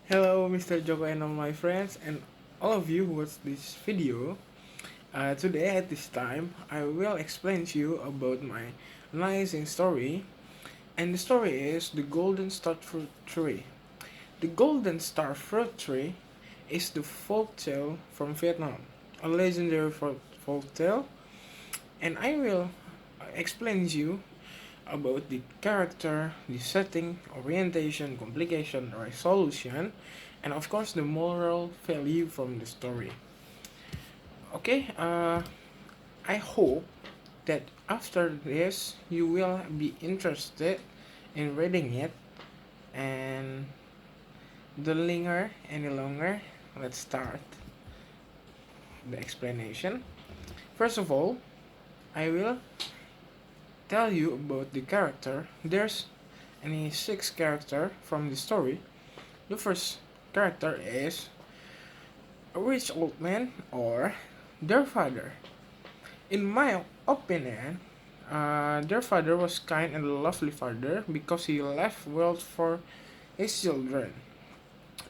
Hello, Mr. Joko and all my friends, and all of you who watch this video. Today, at this time, I will explain to you about my amazing story. And the story is the Golden Star Fruit Tree. The Golden Star Fruit Tree is the folk tale from Vietnam, a legendary folk tale, and I will explain to you about the character, the setting, orientation, complication, resolution, and of course the moral value from the story. Okay, I hope that after this you will be interested in reading it and don't linger any longer. Let's start the explanation. First of all, I will tell you about the character. There's any six character from the story. The first character is a rich old man or their father. In my opinion, their father was kind and a lovely father because he left wealth for his children.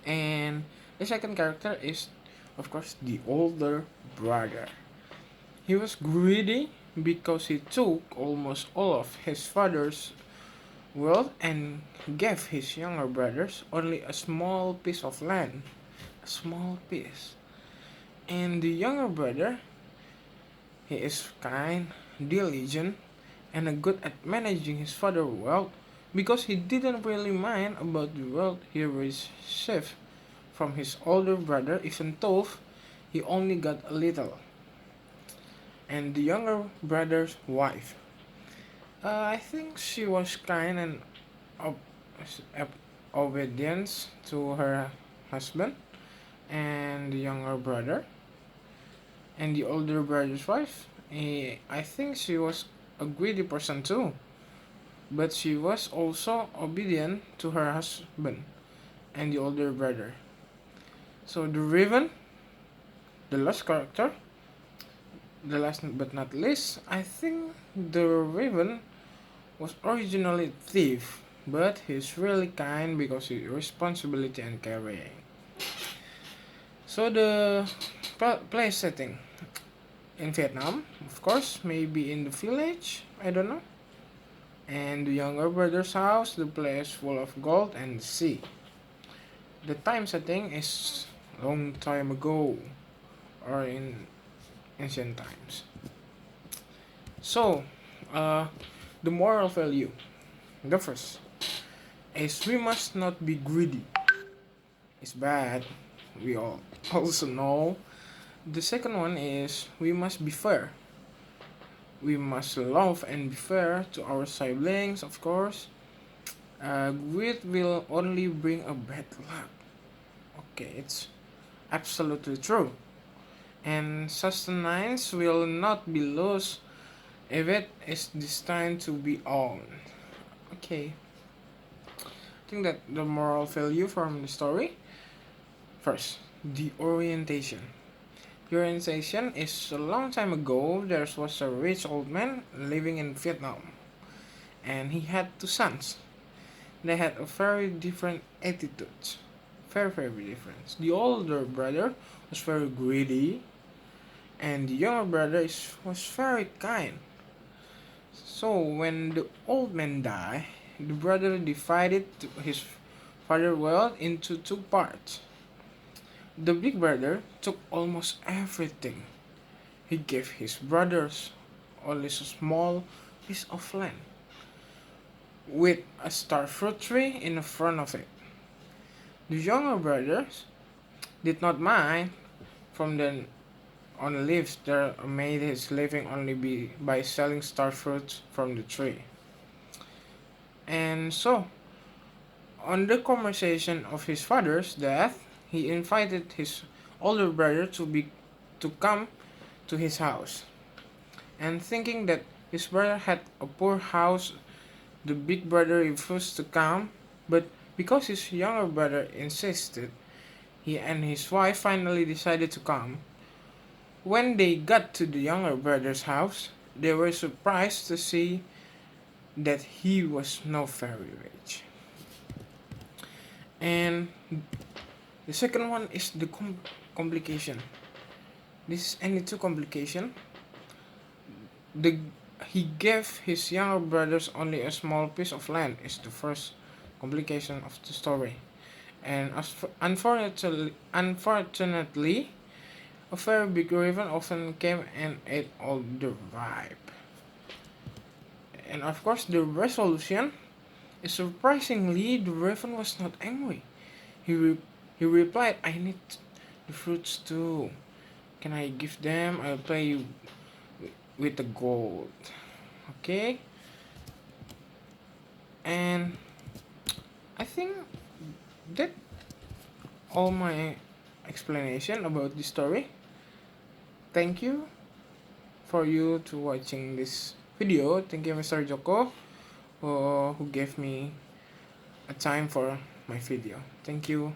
And the second character is, of course, the older brother. He was greedy because he took almost all of his father's wealth and gave his younger brothers only a small piece of land. A small piece. And the younger brother, he is kind, diligent, and good at managing his father's wealth because he didn't really mind about the wealth he received from his older brother, even though he only got a little. And the younger brother's wife, I think she was kind and ob- obedient to her husband and the younger brother. And the older brother's wife, I think she was a greedy person too, but she was also obedient to her husband and the older brother. So the Raven, the last character, the last but not least, I think the Raven was originally a thief, but he's really kind because he responsibility and caring. So the place setting in Vietnam, of course, maybe in the village, I don't know. And the younger brother's house, the place full of gold and the sea. The time setting is long time ago or in ancient times. So, uh, the moral value. The first is we must not be greedy. It's bad. We all also know. The second one is we must be fair. We must love and be fair to our siblings, of course. Greed will only bring a bad luck. Okay, it's absolutely true. And sustenance will not be lost if it is destined to be owned. Okay, I think that the moral value from the story. First, the orientation. The orientation is a long time ago. There was a rich old man living in Vietnam, and he had two sons. They had a very different attitudes, very different. The older brother was very greedy, and the younger brother was very kind. So when the old man died, the brother divided his father's wealth into two parts. The big brother took almost everything. He gave his brothers only a small piece of land with a star fruit tree in the front of it. The younger brothers did not mind from then on lives there made his living only by selling star fruits from the tree. And so, on the conversation of his father's death, he invited his older brother to come to his house. And thinking that his brother had a poor house, the big brother refused to come, but because his younger brother insisted, he and his wife finally decided to come. When they got to the younger brother's house, they were surprised to see that he was not very rich. And The second one is the complication. This is any two complication. The He gave his younger brothers only a small piece of land is the first complication of the story. And unfortunately, a very big raven often came and ate all the ripe. And of course, the resolution is surprisingly the raven was not angry. He re- he replied, "I need the fruits too. Can I give them? I'll pay you with the gold." Okay, and I think that all my explanation about the story. Thank you for you to watching this video. Thank you, Mr. Joko, who gave me a time for my video. Thank you.